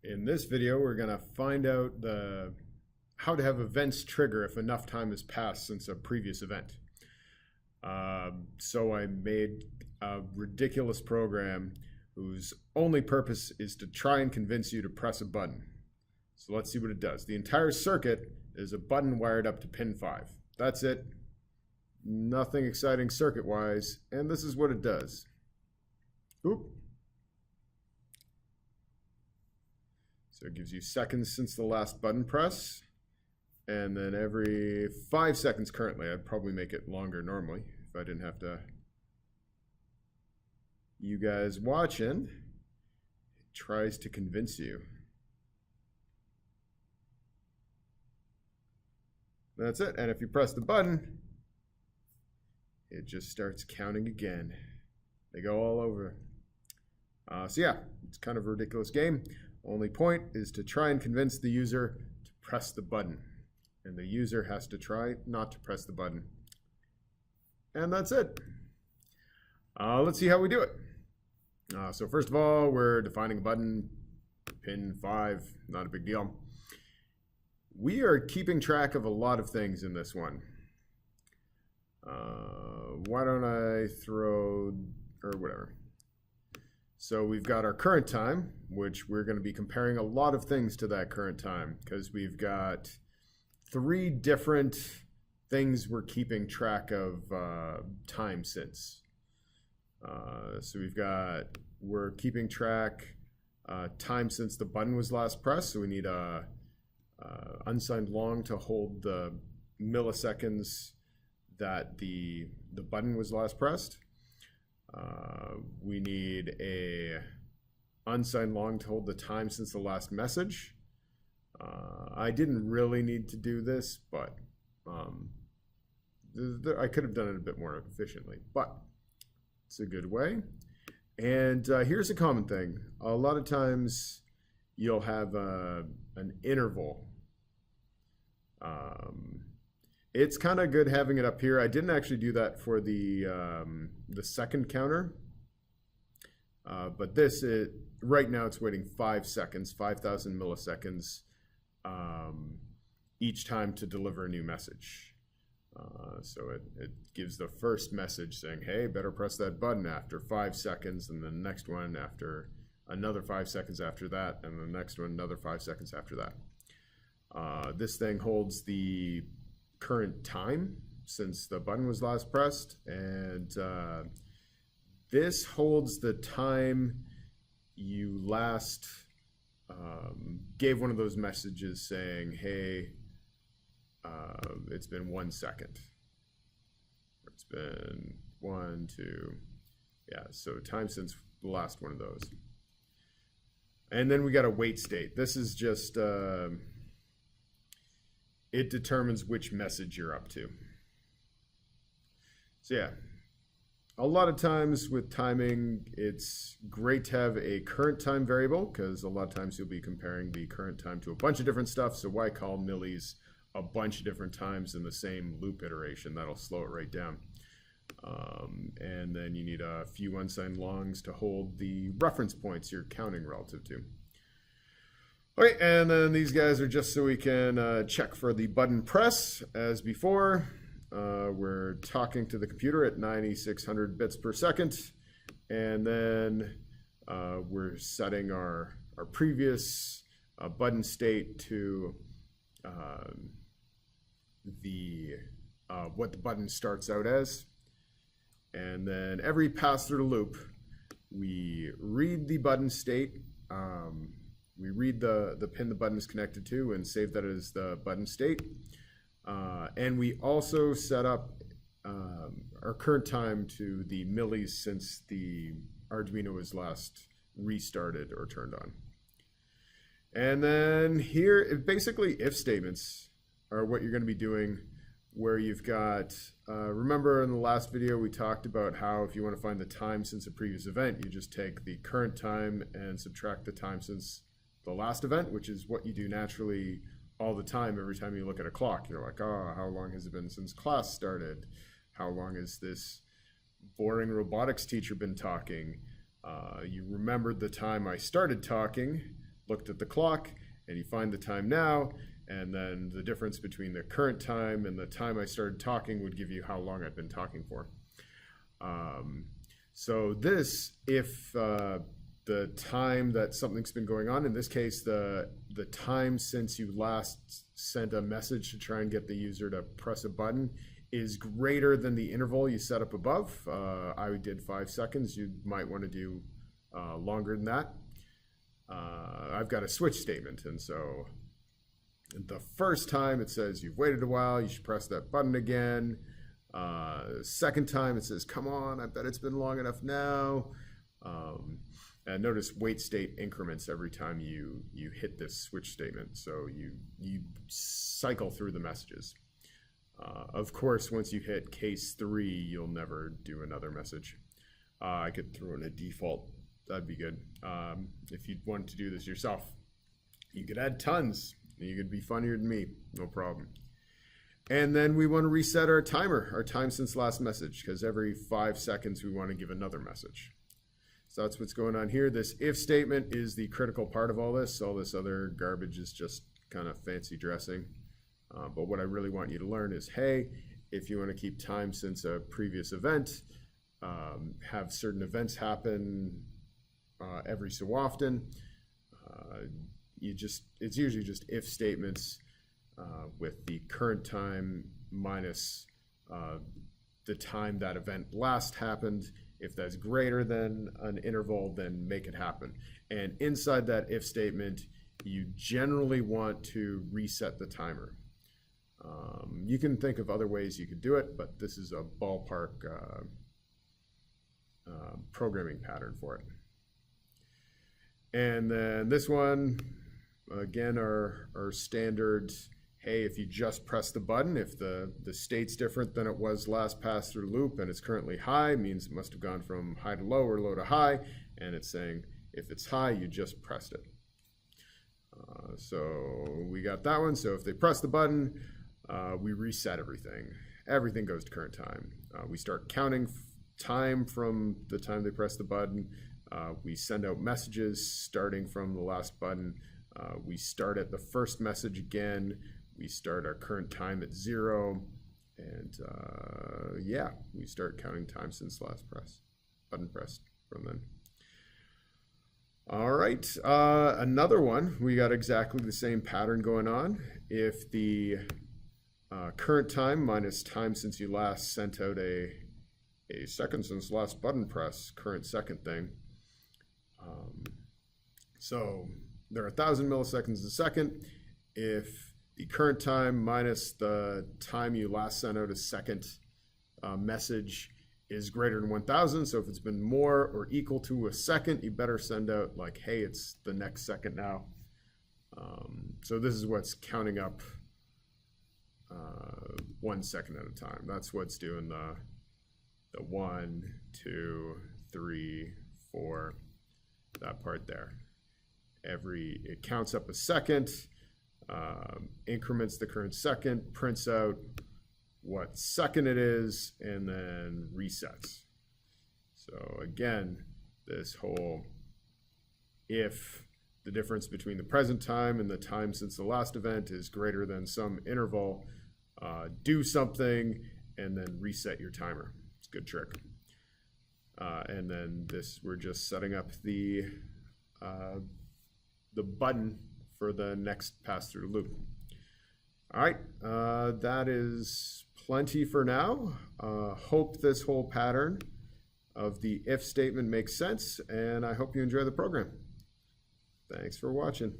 In this video, we're going to find out how to have events trigger if enough time has passed since a previous event. So I made a ridiculous program whose only purpose is to try and convince you to press a button. So let's see what it does. The entire circuit is a button wired up to pin 5. That's it. Nothing exciting circuit-wise, and this is what it does. Oop. So it gives you seconds since the last button press, and then every 5 seconds currently. I'd probably make it longer normally if I didn't have to. You guys watching, it tries to convince you. That's it, and if you press the button, it just starts counting again. They go all over. So yeah, it's kind of a ridiculous game. Only point is to try and convince the user to press the button. And the user has to try not to press the button. And that's it. Let's see how we do it. So first of all, we're defining a button, pin 5, not a big deal. We are keeping track of a lot of things in this one. Why don't I throw, or whatever. So we've got our current time, which we're going to be comparing a lot of things to that current time because we've got 3 different things we're keeping track of time since. So we're keeping track time since the button was last pressed. So we need a unsigned long to hold the milliseconds that the button was last pressed. We need a unsigned long to hold the time since the last message. I didn't really need to do this, but I could have done it a bit more efficiently, but it's a good way. And here's a common thing. A lot of times you'll have an interval. It's kind of good having it up here. I didn't actually do that for the second counter, but right now it's waiting 5 seconds, 5,000 milliseconds each time to deliver a new message. So it gives the first message saying, hey, better press that button after 5 seconds, and the next one after another 5 seconds after that, and the next one another 5 seconds after that. This thing holds the current time since the button was last pressed, and this holds the time you last gave one of those messages saying, hey, it's been 1 second. It's been 1, 2, yeah, so time since the last one of those. And then we got a wait state. This is just it determines which message you're up to. So yeah, a lot of times with timing, it's great to have a current time variable because a lot of times you'll be comparing the current time to a bunch of different stuff. So why call millis a bunch of different times in the same loop iteration? That'll slow it right down. And then you need a few unsigned longs to hold the reference points you're counting relative to. Okay, and then these guys are just so we can check for the button press as before. We're talking to the computer at 9600 bits per second, and then we're setting our previous button state to what the button starts out as. And then every pass through the loop, we read the button state. We read the pin the button is connected to and save that as the button state. And we also set up our current time to the millis since the Arduino was last restarted or turned on. And then here, basically if statements are what you're going to be doing, where you've got, remember in the last video we talked about how if you want to find the time since a previous event, you just take the current time and subtract the time since the last event, which is what you do naturally all the time. Every time you look at a clock, you're like, oh, how long has it been since class started? How long has this boring robotics teacher been talking? You remembered the time I started talking, looked at the clock and you find the time now, and then the difference between the current time and the time I started talking would give you how long I've been talking for. So this, if the time that something's been going on, in this case, the time since you last sent a message to try and get the user to press a button, is greater than the interval you set up above. I did 5 seconds. You might want to do longer than that. I've got a switch statement, and so the first time it says you've waited a while, you should press that button again. Second time it says, come on, I bet it's been long enough now. And notice wait state increments every time you hit this switch statement. So you cycle through the messages. Of course, once you hit case 3, you'll never do another message. I could throw in a default. That'd be good. If you want to do this yourself, you could add tons. You could be funnier than me, no problem. And then we want to reset our timer, our time since last message, because every 5 seconds we want to give another message. So that's what's going on here. This if statement is the critical part of all this. All this other garbage is just kind of fancy dressing. But what I really want you to learn is, hey, if you want to keep time since a previous event, have certain events happen every so often, it's usually just if statements with the current time minus the time that event last happened. If that's greater than an interval, then make it happen. And inside that if statement, you generally want to reset the timer. You can think of other ways you could do it, but this is a ballpark programming pattern for it. And then this one, again, our standard, hey, if you just press the button, if the state's different than it was last pass through loop and it's currently high, means it must have gone from high to low or low to high, and it's saying if it's high, you just pressed it. So we got that one. So if they press the button, we reset everything. Everything goes to current time. We start counting time from the time they press the button. We send out messages starting from the last button. We start at the first message again. We start our current time at 0. And yeah, we start counting time since last button pressed from then. All right, another one, we got exactly the same pattern going on. If the current time minus time since you last sent out a second since last button press, current second thing. So there are 1,000 milliseconds a second. If the current time minus the time you last sent out a second message is greater than 1,000, so if it's been more or equal to a second, you better send out like, hey, it's the next second now. So this is what's counting up 1 second at a time. That's what's doing the 1, 2, 3, 4, that part there. It counts up a second, increments the current second, prints out what second it is, and then resets. So again, this whole if the difference between the present time and the time since the last event is greater than some interval, do something and then reset your timer. It's a good trick. And then this, we're just setting up the button for the next pass-through loop. All right, that is plenty for now. Hope this whole pattern of the if statement makes sense, and I hope you enjoy the program. Thanks for watching.